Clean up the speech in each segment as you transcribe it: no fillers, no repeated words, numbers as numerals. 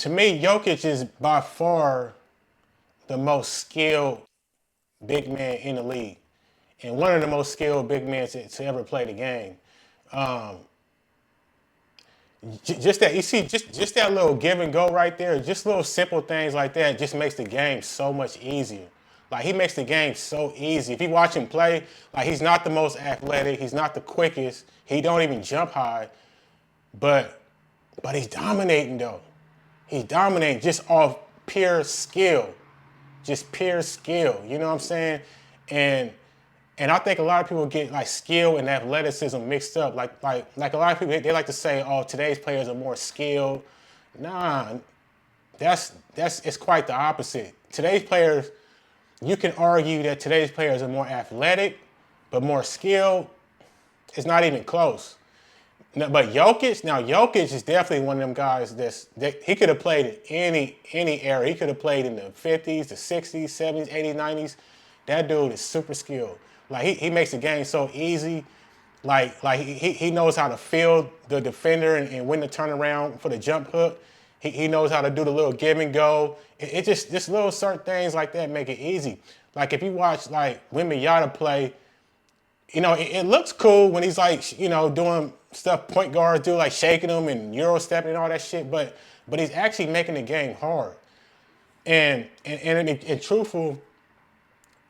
to me, Jokic is by far the most skilled big man in the league, and one of the most skilled big men to ever play the game. Um, just that you see, just that little give and go right there, just little simple things like that, just makes the game so much easier. Like he makes the game so easy. If you watch him play, like he's not the most athletic, he's not the quickest, he don't even jump high, but he's dominating though. He's dominating just off pure skill, just pure skill. You know what I'm saying? And and I think a lot of people get like skill and athleticism mixed up. Like a lot of people they like to say, oh, today's players are more skilled. Nah, that's it's quite the opposite. Today's players, you can argue that today's players are more athletic, but more skilled. It's not even close. No, but Jokic is definitely one of them guys that he could have played in any era. He could have played in the 50s, the 60s, 70s, 80s, 90s. That dude is super skilled. Like he makes the game so easy. Like he knows how to field the defender and when to turn around for the jump hook. He knows how to do the little give and go. It just little certain things like that make it easy. Like if you watch like Wembanyama play, it looks cool when he's like, doing stuff point guards do, like shaking them and euro stepping and all that shit. But he's actually making the game hard. And truthful,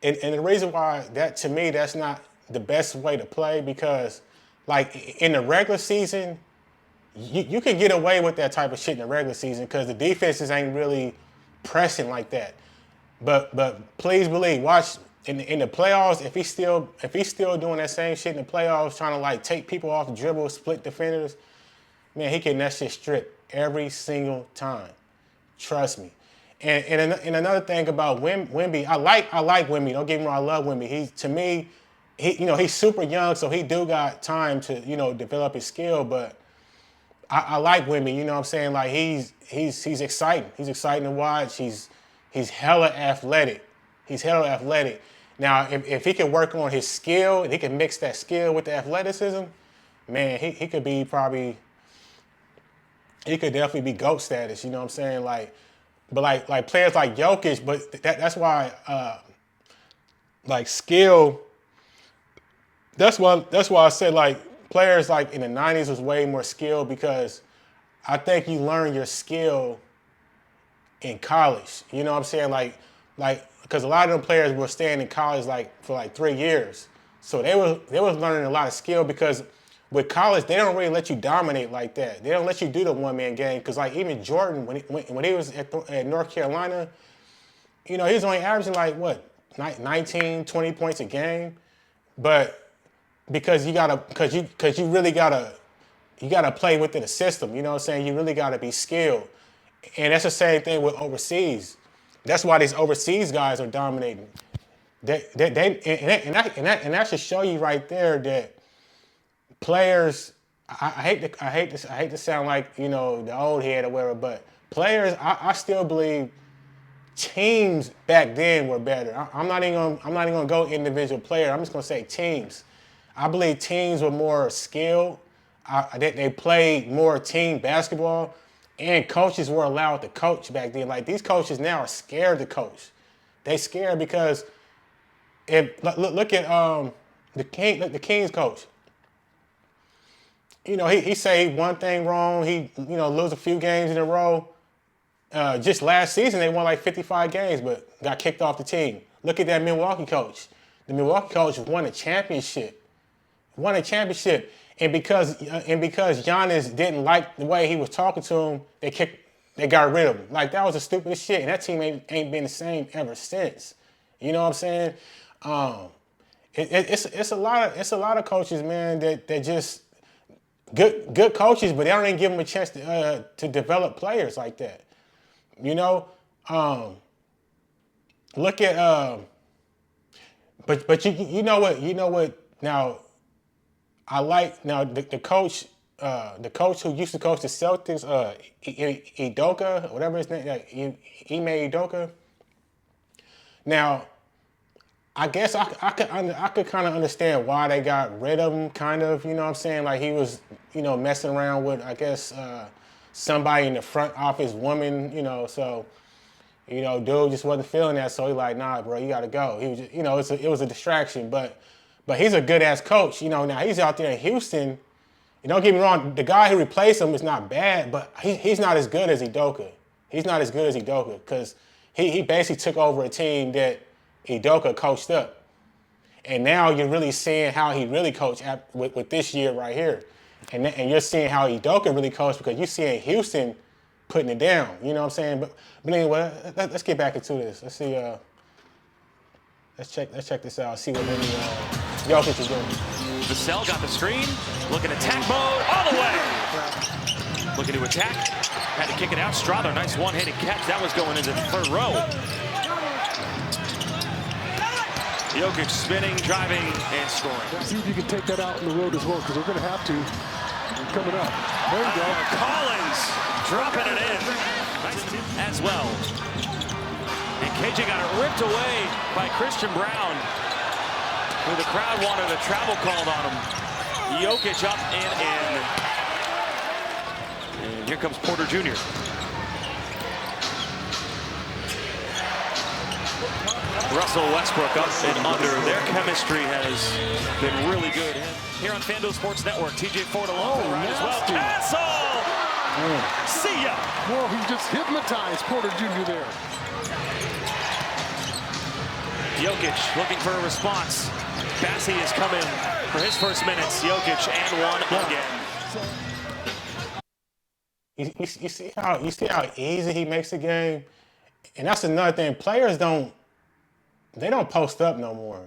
and the reason why that to me that's not the best way to play because, like in the regular season, you can get away with that type of shit in the regular season because the defenses ain't really pressing like that. But please believe, watch in the playoffs. If he's still doing that same shit in the playoffs, trying to like take people off the dribble, split defenders, man, he can that shit strip every single time. Trust me. And another thing about Wemby, I like Wemby. Don't get me wrong, I love Wemby. He to me, he's super young, so he do got time to develop his skill. But I like Wemby. You know what I'm saying? Like he's exciting. He's exciting to watch. He's hella athletic. He's hella athletic. Now, if he can work on his skill and he can mix that skill with the athleticism, man, he could be probably he could definitely be GOAT status. You know what I'm saying? But like players like Jokic, but that's why like skill. That's why I said like players like in the '90s was way more skilled because I think you learn your skill in college. You know what I'm saying? Like because a lot of them players were staying in college like for like 3 years, so they was learning a lot of skill because with college they don't really let you dominate like that. They don't let you do the one man game because like even Jordan when he was at North Carolina, he was only averaging like what 19, 20 points a game, but because you really gotta play within the system. You know what I'm saying? You really gotta be skilled. And that's the same thing with overseas. That's why these overseas guys are dominating. And that should show you right there that players. I hate to sound like the old head or whatever, but players. I still believe teams back then were better. I'm not even gonna go individual player. I'm just gonna say teams. I believe teams were more skilled. They played more team basketball, and coaches were allowed to coach back then. Like these coaches now are scared to coach. They scared because if look at the Kings coach. He say one thing wrong. He lose a few games in a row. Just last season, they won like 55 games, but got kicked off the team. Look at that Milwaukee coach. The Milwaukee coach won a championship. Won a championship, and because Giannis didn't like the way he was talking to him, they got rid of him. Like that was the stupidest shit, and that team ain't been the same ever since. You know what I'm saying? Um, it's a lot of coaches, man, that just good coaches, but they don't even give them a chance to develop players like that. You know, um, look at but you know what now I like now the coach who used to coach the Celtics Idoka whatever his name Ime Idoka. Now I guess I could kind of understand why they got rid of him, kind of, you know what I'm saying? Like he was, messing around with, I guess, somebody in the front office woman, so, dude just wasn't feeling that. So he like, nah, bro, you got to go. He was just, it was a distraction, but he's a good ass coach. Now he's out there in Houston. Don't get me wrong, the guy who replaced him is not bad, but he's not as good as Udoka. He's not as good as Udoka because he basically took over a team that Udoka coached up. And now you're really seeing how he really coached with this year right here. And you're seeing how Udoka really coached because you're seeing Houston putting it down. You know what I'm saying? But anyway, let's get back into this. Let's see. Let's check this out. See what maybe Jokic is doing. Vassell got the screen. Looking attack mode all the way. Looking to attack. Had to kick it out. Strother, nice one-handed catch. That was going into the third row. Jokic spinning, driving, and scoring. See if you can take that out on the road as well, because we're going to have to. Coming up. There you go. Collins dropping it in. Nice as well. And KJ got it ripped away by Christian Brown, who the crowd wanted a travel called on him. Jokic up and in. And here comes Porter Jr. Russell Westbrook up and under. Their chemistry has been really good. Here on FanDuel Sports Network, TJ Ford along the right as well. Castle! See ya! Well, he just hypnotized Porter Jr. there. Jokic looking for a response. Bassie is coming for his first minutes. Jokic and one again. You see how easy he makes the game, and that's another thing. Players don't post up no more.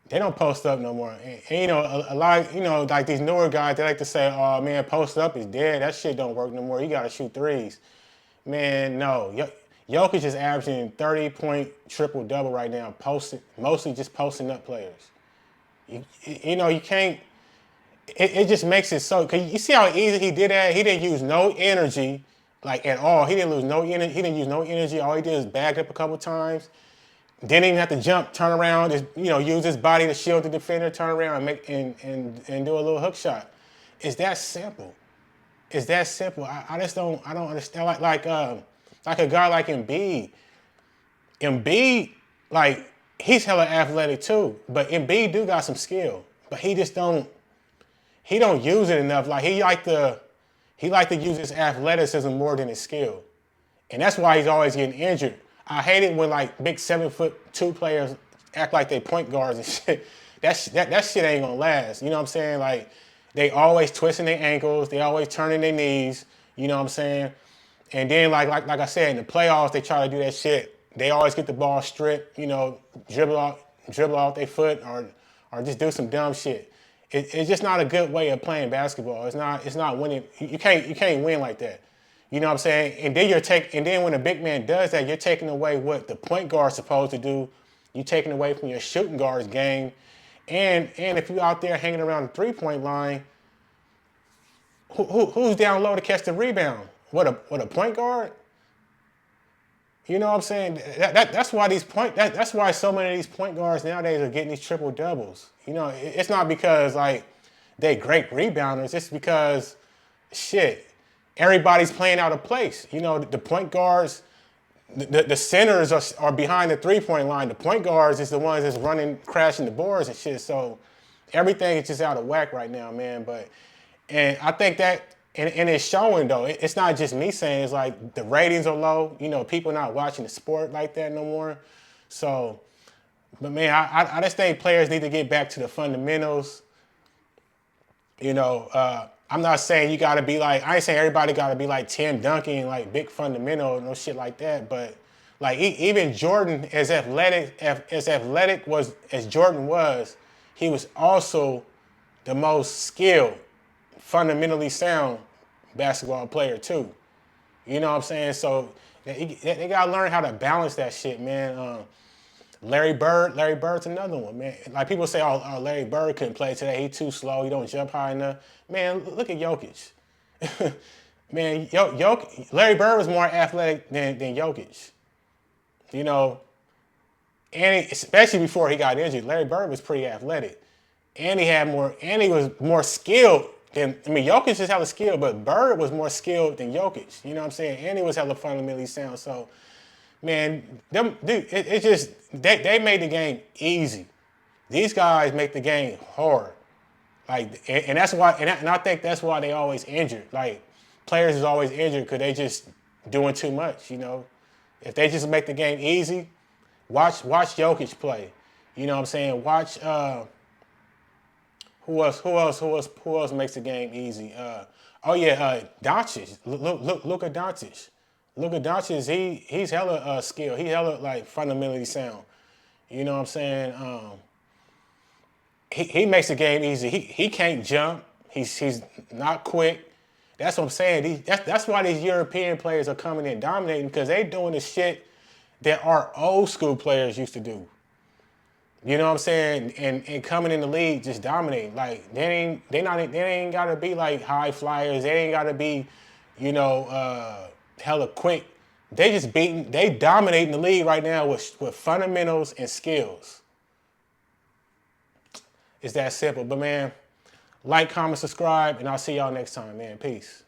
They don't post up no more. And a lot, like these newer guys, they like to say, "Oh man, post up is dead. That shit don't work no more. You gotta shoot threes." Man, no. Jokic is averaging 30-point triple-double right now, mostly just posting up players. You can't. It just makes it so. Cause you see how easy he did that. He didn't use no energy, like at all. He didn't lose no energy. He didn't use no energy. All he did was back up a couple times. Didn't even have to jump, turn around. Just, use his body to shield the defender, turn around and do a little hook shot. It's that simple. It's that simple. I just don't understand. Like a guy like Embiid. Embiid, like, he's hella athletic too, but Embiid do got some skill, but he just don't use it enough. Like he like to use his athleticism more than his skill. And that's why he's always getting injured. I hate it when like big 7'2" players act like they point guards and shit. That shit ain't gonna last. You know what I'm saying? Like they always twisting their ankles, they always turning their knees, you know what I'm saying? And then like I said, in the playoffs they try to do that shit. They always get the ball stripped, dribble off their foot or just do some dumb shit. It's just not a good way of playing basketball. It's not winning. You can't win like that. You know what I'm saying? And then when a big man does that, you're taking away what the point guard's supposed to do. You're taking away from your shooting guard's game. And if you're out there hanging around the three-point line, who's down low to catch the rebound? What a point guard? You know what I'm saying? That's why that's why so many of these point guards nowadays are getting these triple doubles. It's not because like they great rebounders. It's because shit, everybody's playing out of place. The point guards, the centers are behind the 3-point line. The point guards is the ones that's running, crashing the boards and shit. So everything is just out of whack right now, man. And I think that. And it's showing, though. It's not just me saying. It's like the ratings are low. People not watching the sport like that no more. So, but, man, I just think players need to get back to the fundamentals. I'm not saying you got to be like – I ain't saying everybody got to be like Tim Duncan, like big fundamental, no shit like that. But, like, even Jordan, as athletic as Jordan was, he was also the most skilled, fundamentally sound basketball player too. You know what I'm saying? So they gotta learn how to balance that shit, man. Larry Bird's another one, man. Like people say, oh, Larry Bird couldn't play today. He too slow. He don't jump high enough. Man, look at Jokic. Man, Larry Bird was more athletic than Jokic. And especially before he got injured, Larry Bird was pretty athletic. And he was more skilled Jokic just hella skilled, but Bird was more skilled than Jokic. You know what I'm saying? And he was hella fundamentally sound. So, man, it just they made the game easy. These guys make the game hard. Like, and that's why, and I think that's why they always injured. Like, players is always injured because they just doing too much. You know, if they just make the game easy, watch Jokic play. You know what I'm saying? Watch. Who else makes the game easy? Doncic. Look at Doncic. Look at Doncic. He's hella skilled. He's hella like fundamentally sound. You know what I'm saying? He makes the game easy. He can't jump. He's not quick. That's what I'm saying. That's why these European players are coming in dominating, because they doing the shit that our old school players used to do. You know what I'm saying? And coming in the league just dominating. Like, they ain't gotta be like high flyers. They ain't gotta be, hella quick. They dominating the league right now with fundamentals and skills. It's that simple. But man, like, comment, subscribe, and I'll see y'all next time, man. Peace.